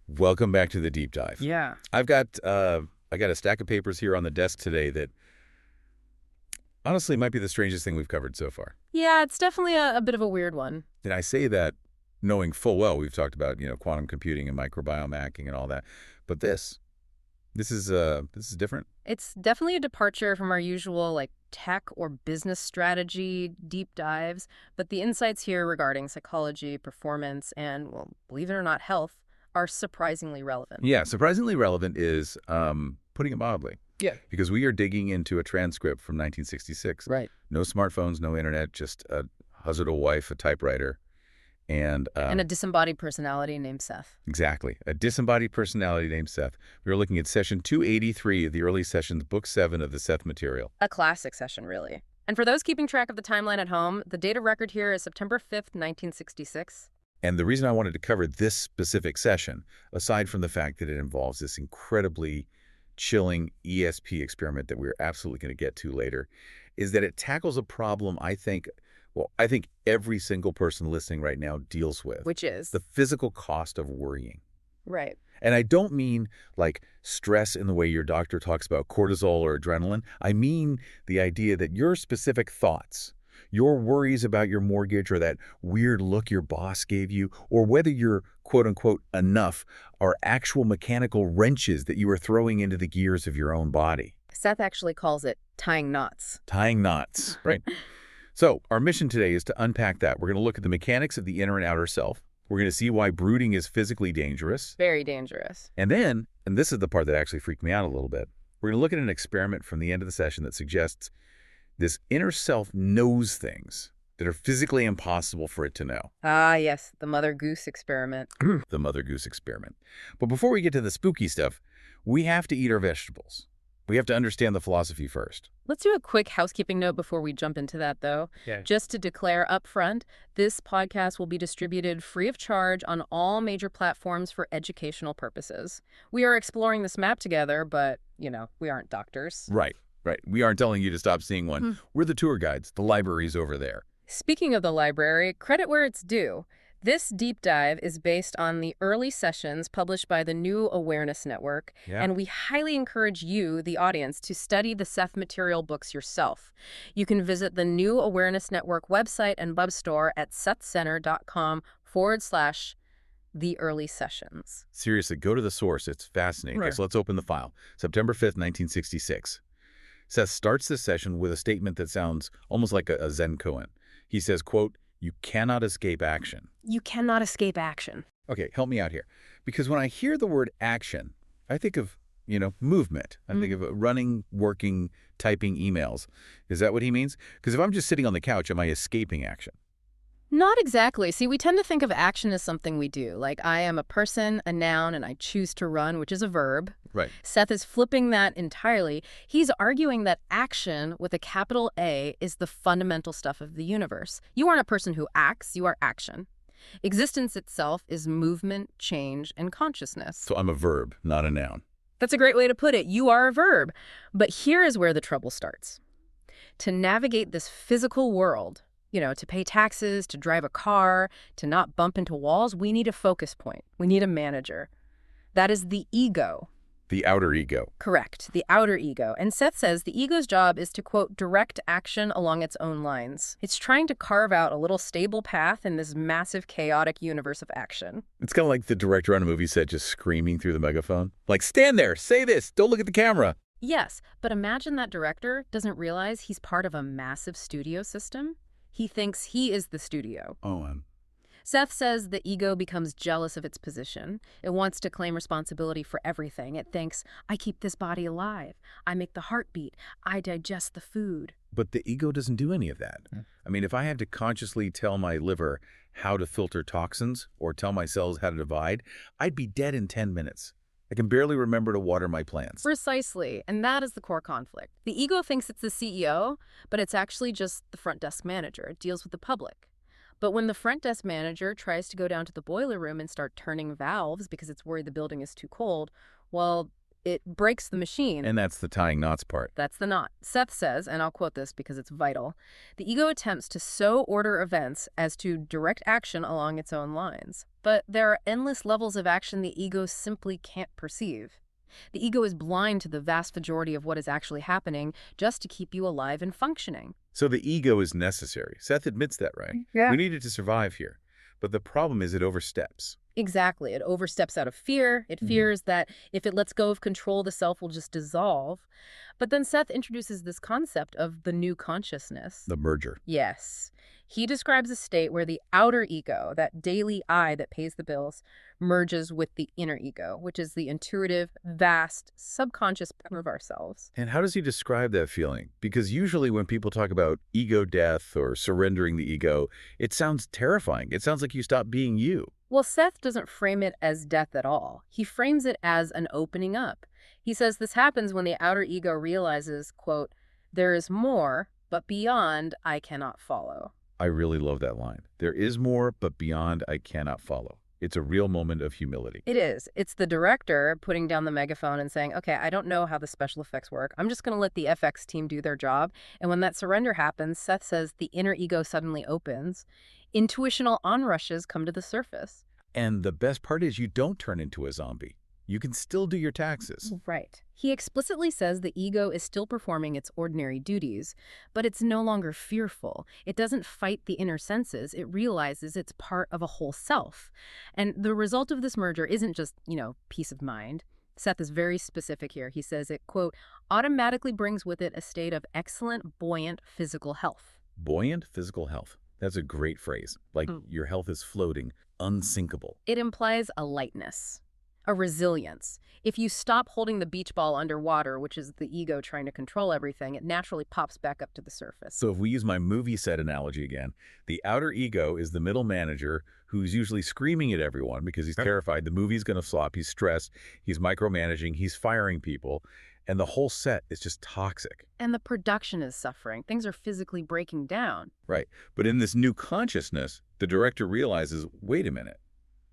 Welcome back to the deep dive. Yeah. I got a stack of papers here on the desk today that honestly might be the strangest thing we've covered so far. Yeah, it's definitely a bit of a weird one. And I say that knowing full well we've talked about, quantum computing and microbiome hacking and all that. But this is different. It's definitely a departure from our usual tech or business strategy deep dives, but the insights here regarding psychology, performance, and, well, believe it or not, health are surprisingly relevant. Yeah, surprisingly relevant is putting it mildly. Yeah. Because we are digging into a transcript from 1966. Right. No smartphones, no internet, just a husband, a wife, a typewriter, and a disembodied personality named Seth. Exactly. A disembodied personality named Seth. We were looking at session 283 of the early sessions, book 7 of the Seth material. A classic session, really. And for those keeping track of the timeline at home, the date of record here is September 5th, 1966. And the reason I wanted to cover this specific session, aside from the fact that it involves this incredibly chilling ESP experiment that we're absolutely going to get to later, is that it tackles a problem I think every single person listening right now deals with. Which is? The physical cost of worrying. Right. And I don't mean stress in the way your doctor talks about cortisol or adrenaline. I mean the idea that your specific thoughts, your worries about your mortgage or that weird look your boss gave you, or whether you're quote-unquote enough, are actual mechanical wrenches that you are throwing into the gears of your own body. Seth actually calls it tying knots. Tying knots, right. So our mission today is to unpack that. We're going to look at the mechanics of the inner and outer self. We're going to see why brooding is physically dangerous. Very dangerous. And then, and this is the part that actually freaked me out a little bit, we're going to look at an experiment from the end of the session that suggests this inner self knows things that are physically impossible for it to know. Ah, yes, the Mother Goose experiment. The Mother Goose experiment. But before we get to the spooky stuff, we have to eat our vegetables. We have to understand the philosophy first. Let's do a quick housekeeping note before we jump into that, though. Yeah. Just to declare up front, this podcast will be distributed free of charge on all major platforms for educational purposes. We are exploring this map together, but, we aren't doctors. Right. We aren't telling you to stop seeing one. We're the tour guides. The library's over there. Speaking of the library, credit where it's due. This deep dive is based on the early sessions published by the New Awareness Network, and we highly encourage you, the audience, to study the Seth material books yourself. You can visit the New Awareness Network website and web store at sethcenter.com/the early sessions. Seriously, go to the source. It's fascinating. Right. So let's open the file. September 5th, 1966. Seth starts this session with a statement that sounds almost like a Zen koan. He says, quote, "You cannot escape action." You cannot escape action. Okay, help me out here. Because when I hear the word action, I think of, movement. I think of running, working, typing emails. Is that what he means? Because if I'm just sitting on the couch, am I escaping action? Not exactly. See, we tend to think of action as something we do. Like, I am a person, a noun, and I choose to run, which is a verb. Right. Seth is flipping that entirely. He's arguing that action with a capital A is the fundamental stuff of the universe. You aren't a person who acts, you are action. Existence itself is movement, change, and consciousness. So I'm a verb, not a noun. That's a great way to put it. You are a verb. But here is where the trouble starts. To navigate this physical world, to pay taxes, to drive a car, to not bump into walls, we need a focus point. We need a manager. That is the ego. The outer ego. Correct, the outer ego. And Seth says the ego's job is to, quote, direct action along its own lines. It's trying to carve out a little stable path in this massive, chaotic universe of action. It's kind of like the director on a movie set just screaming through the megaphone. Like, stand there, say this, don't look at the camera. Yes, but imagine that director doesn't realize he's part of a massive studio system. He thinks he is the studio. Seth says the ego becomes jealous of its position. It wants to claim responsibility for everything. It thinks, I keep this body alive. I make the heart beat. I digest the food. But the ego doesn't do any of that. I mean, if I had to consciously tell my liver how to filter toxins or tell my cells how to divide, I'd be dead in 10 minutes. I can barely remember to water my plants. Precisely, and that is the core conflict. The ego thinks it's the CEO, but it's actually just the front desk manager. It deals with the public. But when the front desk manager tries to go down to the boiler room and start turning valves because it's worried the building is too cold, well, It breaks the machine. And that's the tying knots part. That's the knot. Seth says, and I'll quote this because it's vital, the ego attempts to so order events as to direct action along its own lines. But there are endless levels of action the ego simply can't perceive. The ego is blind to the vast majority of what is actually happening just to keep you alive and functioning. So the ego is necessary. Seth admits that, right? Yeah. We need it to survive here. But the problem is it oversteps. Exactly. It oversteps out of fear. It fears that if it lets go of control, the self will just dissolve. But then Seth introduces this concept of the new consciousness. The merger. Yes. He describes a state where the outer ego, that daily I that pays the bills, merges with the inner ego, which is the intuitive, vast, subconscious part of ourselves. And how does he describe that feeling? Because usually when people talk about ego death or surrendering the ego, it sounds terrifying. It sounds like you stop being you. Well, Seth doesn't frame it as death at all. He frames it as an opening up. He says this happens when the outer ego realizes, quote, there is more, but beyond I cannot follow. I really love that line. There is more, but beyond I cannot follow. It's a real moment of humility. It is. It's the director putting down the megaphone and saying, okay, I don't know how the special effects work. I'm just going to let the FX team do their job. And when that surrender happens, Seth says the inner ego suddenly opens. Intuitional onrushes come to the surface. And the best part is you don't turn into a zombie. You can still do your taxes. Right. He explicitly says the ego is still performing its ordinary duties, but it's no longer fearful. It doesn't fight the inner senses. It realizes it's part of a whole self. And the result of this merger isn't just, peace of mind. Seth is very specific here. He says it, quote, automatically brings with it a state of excellent, buoyant physical health. Buoyant physical health. That's a great phrase. Like your health is floating, unsinkable. It implies a lightness. A resilience. If you stop holding the beach ball underwater, which is the ego trying to control everything, it naturally pops back up to the surface. So if we use my movie set analogy again, the outer ego is the middle manager who's usually screaming at everyone because he's terrified the movie's going to flop, he's stressed, he's micromanaging, he's firing people, and the whole set is just toxic. And the production is suffering. Things are physically breaking down. Right. But in this new consciousness, the director realizes, wait a minute.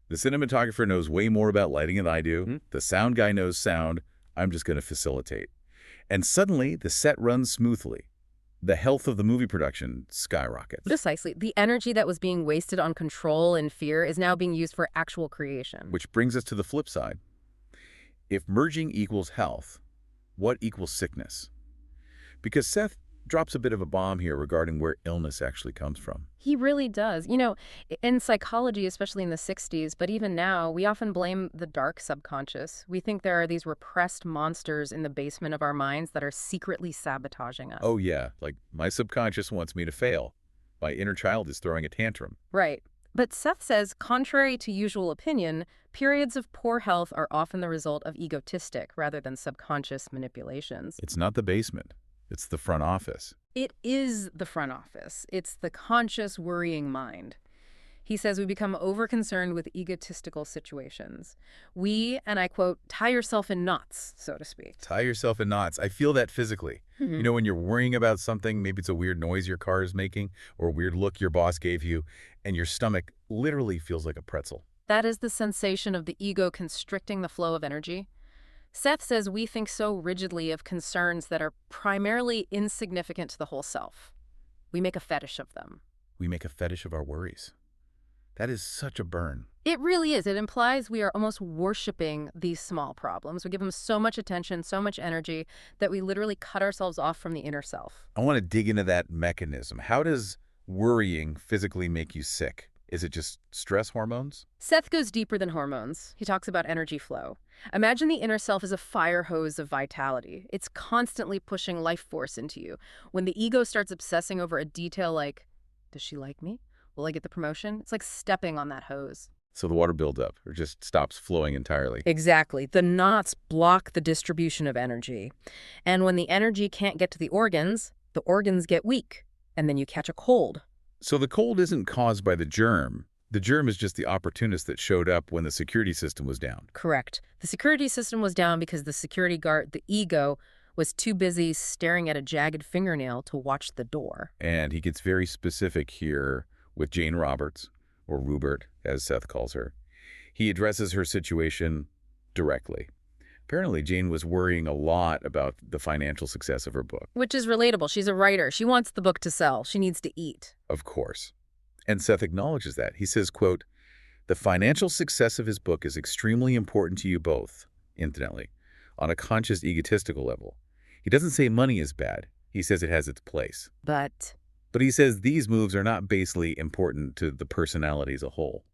The cinematographer knows way more about lighting than I do. The sound guy knows sound. I'm just going to facilitate. And suddenly, the set runs smoothly. The health of the movie production skyrockets. Precisely. The energy that was being wasted on control and fear is now being used for actual creation. Which brings us to the flip side. If merging equals health, what equals sickness? Because Seth drops a bit of a bomb here regarding where illness actually comes from. He really does. In psychology, especially in the 60s, but even now, we often blame the dark subconscious. We think there are these repressed monsters in the basement of our minds that are secretly sabotaging us. Oh yeah, like my subconscious wants me to fail. My inner child is throwing a tantrum. Right. But Seth says, contrary to usual opinion, periods of poor health are often the result of egotistic rather than subconscious manipulations. It's not the basement. It's the front office. It is the front office. It's the conscious, worrying mind. He says we become over-concerned with egotistical situations. We, and I quote, tie yourself in knots, so to speak. Tie yourself in knots. I feel that physically. When you're worrying about something, maybe it's a weird noise your car is making or a weird look your boss gave you, and your stomach literally feels like a pretzel. That is the sensation of the ego constricting the flow of energy. Seth says we think so rigidly of concerns that are primarily insignificant to the whole self. We make a fetish of them. We make a fetish of our worries. That is such a burn. It really is. It implies we are almost worshiping these small problems. We give them so much attention, so much energy, that we literally cut ourselves off from the inner self. I want to dig into that mechanism. How does worrying physically make you sick? Is it just stress hormones? Seth goes deeper than hormones. He talks about energy flow. Imagine the inner self as a fire hose of vitality. It's constantly pushing life force into you. When the ego starts obsessing over a detail like, does she like me? Will I get the promotion? It's like stepping on that hose. So the water builds up or just stops flowing entirely. Exactly. The knots block the distribution of energy. And when the energy can't get to the organs get weak. And then you catch a cold. So the cold isn't caused by the germ. The germ is just the opportunist that showed up when the security system was down. Correct. The security system was down because the security guard, the ego, was too busy staring at a jagged fingernail to watch the door. And he gets very specific here with Jane Roberts, or Rupert, as Seth calls her. He addresses her situation directly. Apparently, Jane was worrying a lot about the financial success of her book. Which is relatable. She's a writer. She wants the book to sell. She needs to eat. Of course. And Seth acknowledges that. He says, quote, "The financial success of his book is extremely important to you both, incidentally, on a conscious egotistical level. He doesn't say money is bad. He says it has its place. But But he says these moves are not basically important to the personality as a whole.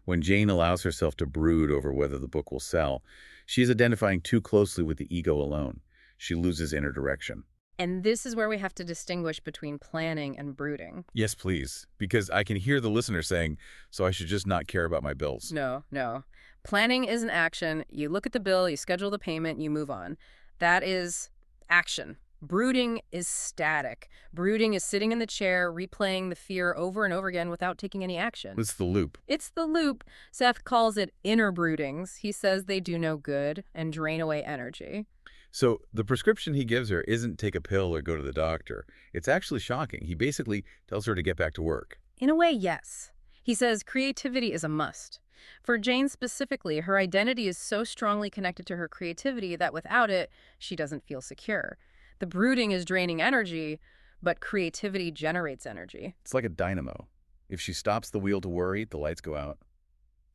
When Jane allows herself to brood over whether the book will sell, she is identifying too closely with the ego alone. She loses inner direction." And this is where we have to distinguish between planning and brooding. Yes, please, because I can hear the listener saying, so I should just not care about my bills. No, no. Planning is an action. You look at the bill, you schedule the payment, you move on. That is action. Brooding is static. Brooding is sitting in the chair, replaying the fear over and over again without taking any action. It's the loop. It's the loop. Seth calls it inner broodings. He says they do no good and drain away energy. So the prescription he gives her isn't take a pill or go to the doctor. It's actually shocking. He basically tells her to get back to work. In a way, yes. He says creativity is a must. For Jane specifically, her identity is so strongly connected to her creativity that without it, she doesn't feel secure. The brooding is draining energy, but creativity generates energy. It's like a dynamo. If she stops the wheel to worry, the lights go out.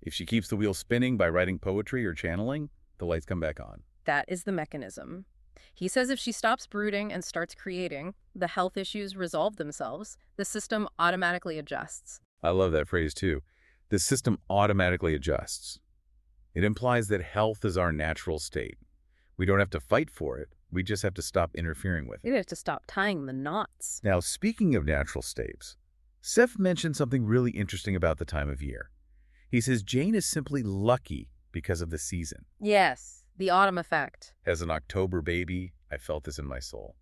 If she keeps the wheel spinning by writing poetry or channeling, the lights come back on. That is the mechanism. He says if she stops brooding and starts creating, the health issues resolve themselves. The system automatically adjusts. I love that phrase too. The system automatically adjusts. It implies that health is our natural state. We don't have to fight for it. We just have to stop interfering with it. You have to stop tying the knots. Now, speaking of natural states, Seth mentioned something really interesting about the time of year. He says Jane is simply lucky because of the season. Yes. The autumn effect. As an October baby, I felt this in my soul.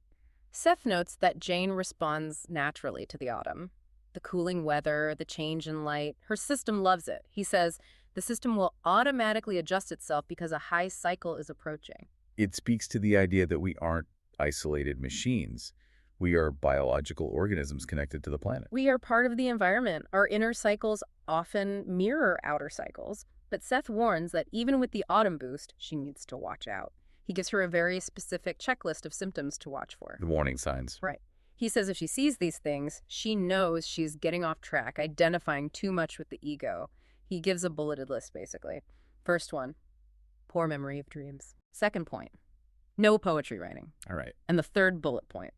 Seth notes that Jane responds naturally to the autumn. The cooling weather, the change in light, her system loves it. He says the system will automatically adjust itself because a high cycle is approaching. It speaks to the idea that we aren't isolated machines. We are biological organisms connected to the planet. We are part of the environment. Our inner cycles often mirror outer cycles. But Seth warns that even with the autumn boost, she needs to watch out. He gives her a very specific checklist of symptoms to watch for. The warning signs. Right. He says if she sees these things, she knows she's getting off track, identifying too much with the ego. He gives a bulleted list, basically. First one, poor memory of dreams. Second point, no poetry writing. All right. And the third bullet point,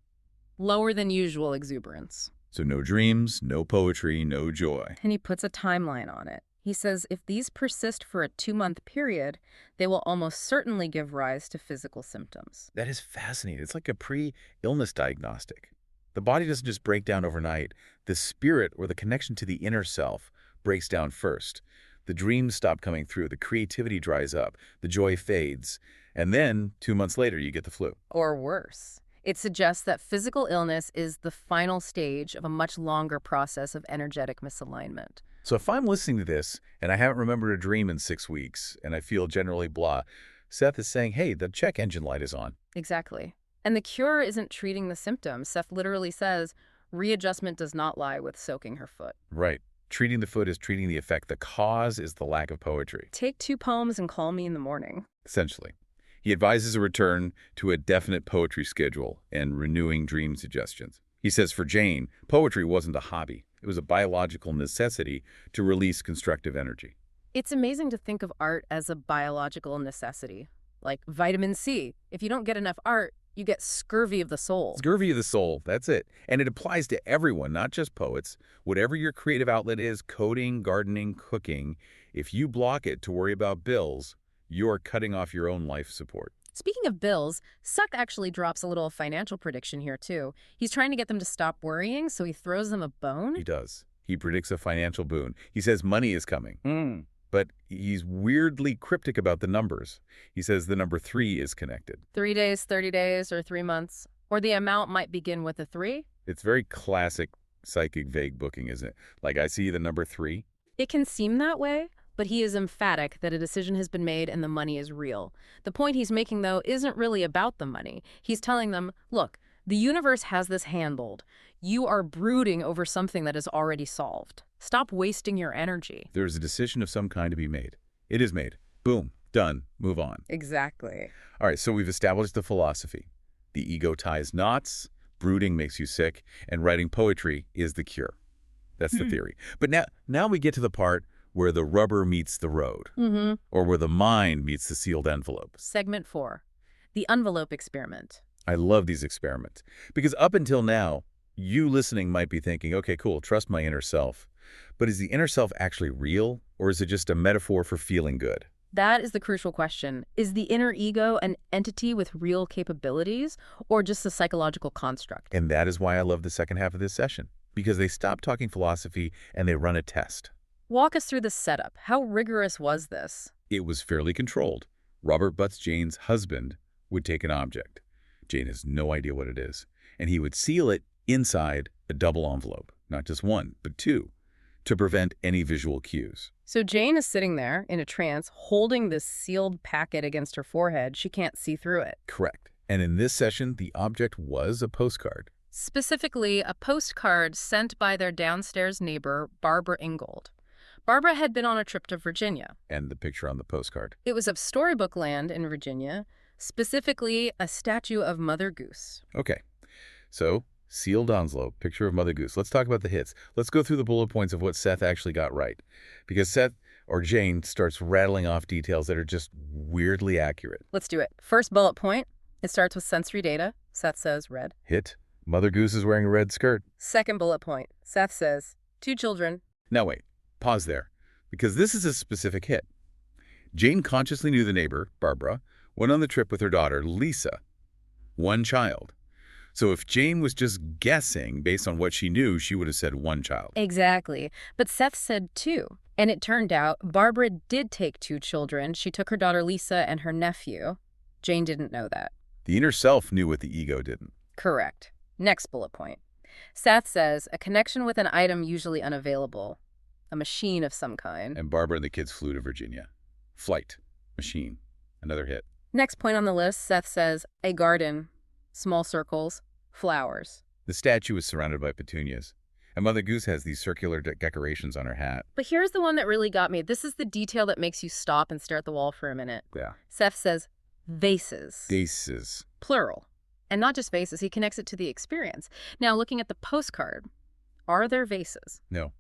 lower than usual exuberance. So no dreams, no poetry, no joy. And he puts a timeline on it. He says if these persist for a 2-month period, they will almost certainly give rise to physical symptoms. That is fascinating. It's like a pre-illness diagnostic. The body doesn't just break down overnight. The spirit or the connection to the inner self breaks down first. The dreams stop coming through. The creativity dries up. The joy fades. And then 2 months later, you get the flu. Or worse. It suggests that physical illness is the final stage of a much longer process of energetic misalignment. So if I'm listening to this and I haven't remembered a dream in 6 weeks and I feel generally blah, Seth is saying, hey, the check engine light is on. Exactly. And the cure isn't treating the symptoms. Seth literally says readjustment does not lie with soaking her foot. Right. Treating the foot is treating the effect. The cause is the lack of poetry. Take 2 poems and call me in the morning. Essentially. He advises a return to a definite poetry schedule and renewing dream suggestions. He says for Jane, poetry wasn't a hobby. It was a biological necessity to release constructive energy. It's amazing to think of art as a biological necessity, like vitamin C. If you don't get enough art, you get scurvy of the soul. Scurvy of the soul, that's it. And it applies to everyone, not just poets. Whatever your creative outlet is, coding, gardening, cooking, if you block it to worry about bills, you're cutting off your own life support. Speaking of bills, Suck actually drops a little financial prediction here, too. He's trying to get them to stop worrying, so he throws them a bone. He does. He predicts a financial boon. He says money is coming. But he's weirdly cryptic about the numbers. He says the number 3 is connected. 3 days, 30 days, or 3 months. Or the amount might begin with a 3. It's very classic psychic vague booking, isn't it? Like, I see the number 3. It can seem that way, but he is emphatic that a decision has been made and the money is real. The point he's making, though, isn't really about the money. He's telling them, look, the universe has this handled. You are brooding over something that is already solved. Stop wasting your energy. There's a decision of some kind to be made. It is made. Boom. Done. Move on. Exactly. All right, so we've established the philosophy. The ego ties knots, brooding makes you sick, and writing poetry is the cure. That's the theory. But now we get to the part where the rubber meets the road, or where the mind meets the sealed envelope. Segment 4, the envelope experiment. I love these experiments, because up until now, you listening might be thinking, okay, cool, trust my inner self. But is the inner self actually real, or is it just a metaphor for feeling good? That is the crucial question. Is the inner ego an entity with real capabilities, or just a psychological construct? And that is why I love the second half of this session, because they stop talking philosophy and they run a test. Walk us through the setup. How rigorous was this? It was fairly controlled. Robert Butts Jane's husband would take an object. Jane has no idea what it is, and he would seal it inside a double envelope, not just one, but two, to prevent any visual cues. So Jane is sitting there in a trance, holding this sealed packet against her forehead. She can't see through it. Correct. And in this session, the object was a postcard. Specifically, a postcard sent by their downstairs neighbor, Barbara Ingold. Barbara had been on a trip to Virginia. And the picture on the postcard. It was of storybook land in Virginia, specifically a statue of Mother Goose. Okay. So, sealed envelope, picture of Mother Goose. Let's talk about the hits. Let's go through the bullet points of what Seth actually got right. Because Seth, or Jane, starts rattling off details that are just weirdly accurate. Let's do it. First bullet point, it starts with sensory data. Seth says red. Hit. Mother Goose is wearing a red skirt. Second bullet point, Seth says 2 children. Now wait, pause there, because this is a specific hit. Jane consciously knew the neighbor, Barbara, went on the trip with her daughter, Lisa. 1 child. So if Jane was just guessing based on what she knew, she would have said 1 child. Exactly. But Seth said 2. And it turned out Barbara did take 2 children. She took her daughter Lisa and her nephew. Jane didn't know that. The inner self knew what the ego didn't. Correct. Next bullet point. Seth says a connection with an item usually unavailable. A machine of some kind. And Barbara and the kids flew to Virginia. Flight. Machine. Another hit. Next point on the list, Seth says a garden. Small circles. Flowers. The statue is surrounded by petunias. And Mother Goose has these circular decorations on her hat. But here's the one that really got me. This is the detail that makes you stop and stare at the wall for a minute. Yeah. Seth says vases. Vases. Plural. And not just vases, he connects it to the experience. Now, looking at the postcard, are there vases? No.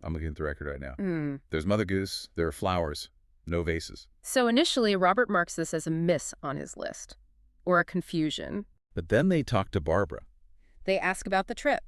I'm looking at the record right now. There's Mother Goose. There are flowers. No vases. So initially, Robert marks this as a miss on his list. Or a confusion. But then they talk to Barbara. They ask about the trip.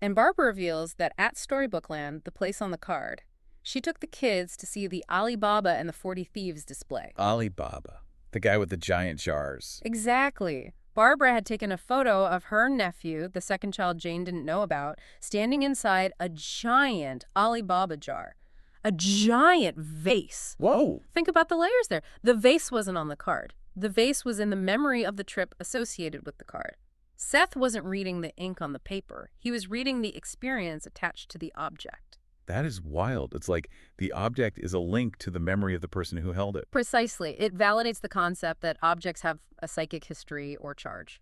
And Barbara reveals that at Storybookland, the place on the card, she took the kids to see the Alibaba and the 40 Thieves display. Alibaba. The guy with the giant jars. Exactly. Barbara had taken a photo of her nephew, the second child Jane didn't know about, standing inside a giant Alibaba jar. A giant vase. Whoa. Think about the layers there. The vase wasn't on the card. The vase was in the memory of the trip associated with the card. Seth wasn't reading the ink on the paper. He was reading the experience attached to the object. That is wild. It's like the object is a link to the memory of the person who held it. Precisely. It validates the concept that objects have a psychic history or charge.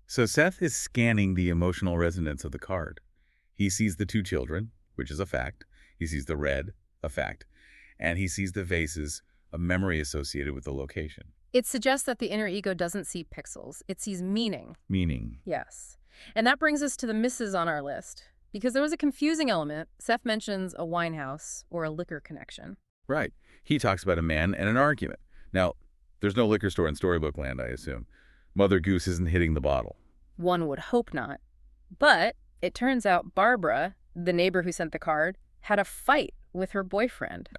So Seth is scanning the emotional resonance of the card. He sees the 2 children, which is a fact. He sees the red, a fact. And he sees the vases, a memory associated with the location. It suggests that the inner ego doesn't see pixels. It sees meaning. Meaning. Yes. And that brings us to the misses on our list. Because there was a confusing element. Seth mentions a wine house or a liquor connection. Right. He talks about a man and an argument. Now, there's no liquor store in Storybook Land, I assume. Mother Goose isn't hitting the bottle. One would hope not. But it turns out Barbara, the neighbor who sent the card, had a fight with her boyfriend.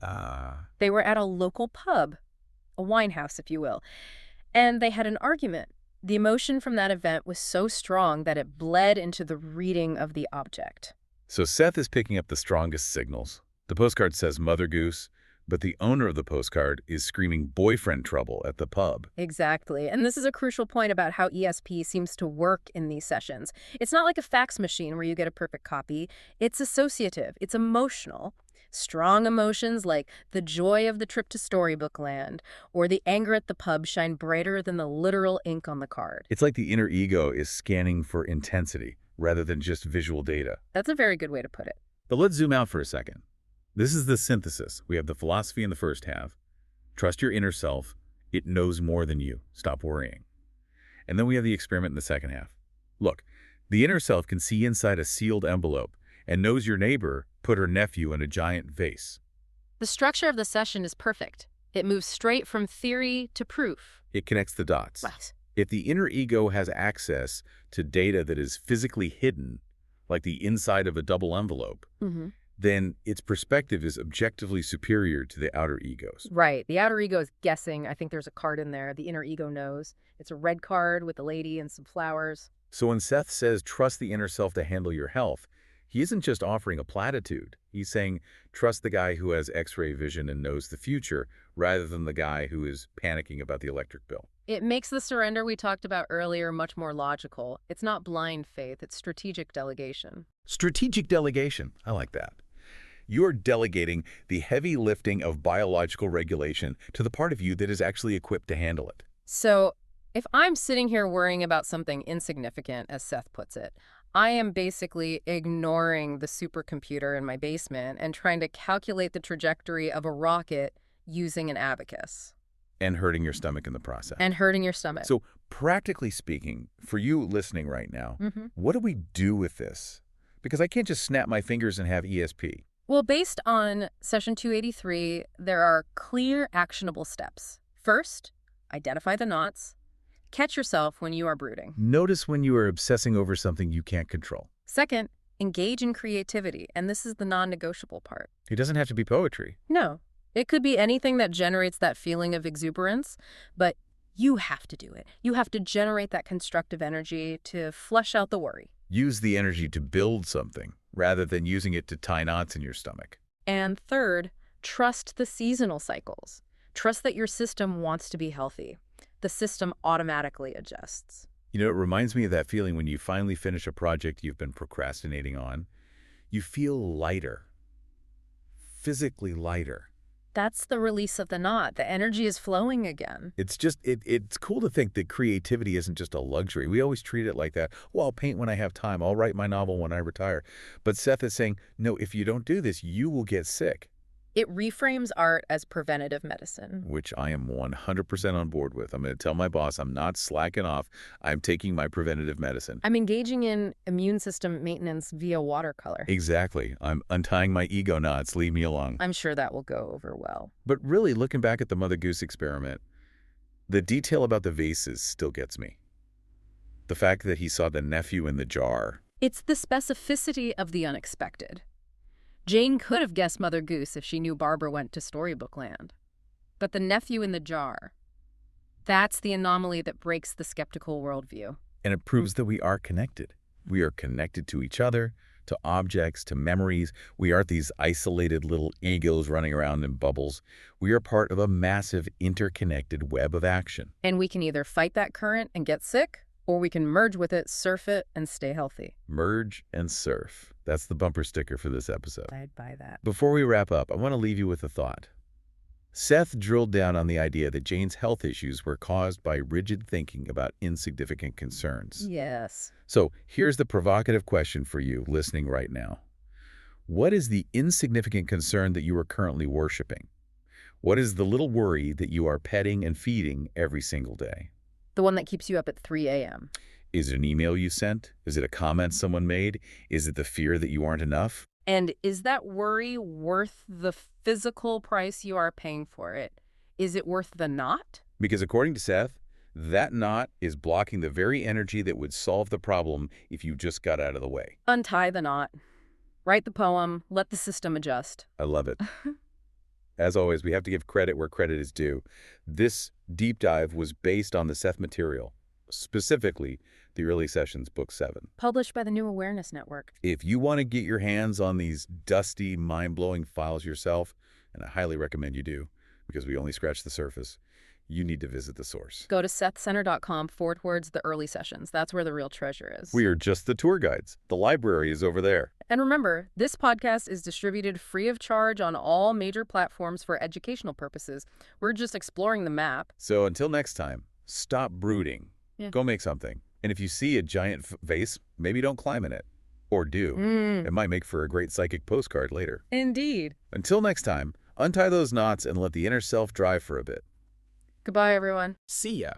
They were at a local pub, a wine house, if you will, and they had an argument. The emotion from that event was so strong that it bled into the reading of the object. So Seth is picking up the strongest signals. The postcard says Mother Goose, but the owner of the postcard is screaming boyfriend trouble at the pub. Exactly. And this is a crucial point about how ESP seems to work in these sessions. It's not like a fax machine where you get a perfect copy. It's associative. It's emotional. Strong emotions like the joy of the trip to Storybook Land or the anger at the pub shine brighter than the literal ink on the card. It's like the inner ego is scanning for intensity rather than just visual data. That's a very good way to put it. But let's zoom out for a second. This is the synthesis. We have the philosophy in the first half. Trust your inner self. It knows more than you. Stop worrying. And then we have the experiment in the second half. Look, the inner self can see inside a sealed envelope and knows your neighbor put her nephew in a giant vase. The structure of the session is perfect. It moves straight from theory to proof. It connects the dots. Right. If the inner ego has access to data that is physically hidden, like the inside of a double envelope, then its perspective is objectively superior to the outer ego's. Right. The outer ego is guessing. I think there's a card in there. The inner ego knows. It's a red card with a lady and some flowers. So when Seth says, trust the inner self to handle your health, he isn't just offering a platitude. He's saying, trust the guy who has X-ray vision and knows the future, rather than the guy who is panicking about the electric bill. It makes the surrender we talked about earlier much more logical. It's not blind faith, it's strategic delegation. Strategic delegation. I like that. You're delegating the heavy lifting of biological regulation to the part of you that is actually equipped to handle it. So, if I'm sitting here worrying about something insignificant, as Seth puts it, I am basically ignoring the supercomputer in my basement and trying to calculate the trajectory of a rocket using an abacus. And hurting your stomach in the process. And hurting your stomach. So, practically speaking, for you listening right now, what do we do with this? Because I can't just snap my fingers and have ESP. Well, based on Session 283, there are clear, actionable steps. First, identify the knots. Catch yourself when you are brooding. Notice when you are obsessing over something you can't control. Second, engage in creativity, and this is the non-negotiable part. It doesn't have to be poetry. No. It could be anything that generates that feeling of exuberance, but you have to do it. You have to generate that constructive energy to flush out the worry. Use the energy to build something, rather than using it to tie knots in your stomach. And third, trust the seasonal cycles. Trust that your system wants to be healthy. The system automatically adjusts. You know, it reminds me of that feeling when you finally finish a project you've been procrastinating on. You feel lighter, physically lighter. That's the release of the knot. The energy is flowing again. It's cool to think that creativity isn't just a luxury. We always treat it like that. Well, I'll paint when I have time. I'll write my novel when I retire. But Seth is saying, no, if you don't do this, you will get sick. It reframes art as preventative medicine. Which I am 100% on board with. I'm going to tell my boss I'm not slacking off. I'm taking my preventative medicine. I'm engaging in immune system maintenance via watercolor. Exactly. I'm untying my ego knots. Leave me alone. I'm sure that will go over well. But really, looking back at the Mother Goose experiment, the detail about the vases still gets me. The fact that he saw the nephew in the jar. It's the specificity of the unexpected. Jane could have guessed Mother Goose if she knew Barbara went to Storybook Land. But the nephew in the jar, that's the anomaly that breaks the skeptical worldview. And it proves that we are connected. We are connected to each other, to objects, to memories. We aren't these isolated little egos running around in bubbles. We are part of a massive interconnected web of action. And we can either fight that current and get sick, or we can merge with it, surf it, and stay healthy. Merge and surf. That's the bumper sticker for this episode. I'd buy that. Before we wrap up, I want to leave you with a thought. Seth drilled down on the idea that Jane's health issues were caused by rigid thinking about insignificant concerns. Yes. So here's the provocative question for you listening right now. What is the insignificant concern that you are currently worshiping? What is the little worry that you are petting and feeding every single day? The one that keeps you up at 3 a.m. Is it an email you sent? Is it a comment someone made? Is it the fear that you aren't enough? And is that worry worth the physical price you are paying for it? Is it worth the knot? Because according to Seth, that knot is blocking the very energy that would solve the problem if you just got out of the way. Untie the knot. Write the poem. Let the system adjust. I love it. As always, we have to give credit where credit is due. This deep dive was based on the Seth material, specifically the Early Sessions, Book 7. Published by the New Awareness Network. If you want to get your hands on these dusty, mind-blowing files yourself, and I highly recommend you do, because we only scratched the surface, you need to visit the source. Go to sethcenter.com/the early sessions. That's where the real treasure is. We are just the tour guides. The library is over there. And remember, this podcast is distributed free of charge on all major platforms for educational purposes. We're just exploring the map. So until next time, stop brooding. Yeah. Go make something. And if you see a giant vase, maybe don't climb in it. Or do. It might make for a great psychic postcard later. Indeed. Until next time, untie those knots and let the inner self drive for a bit. Goodbye, everyone. See ya.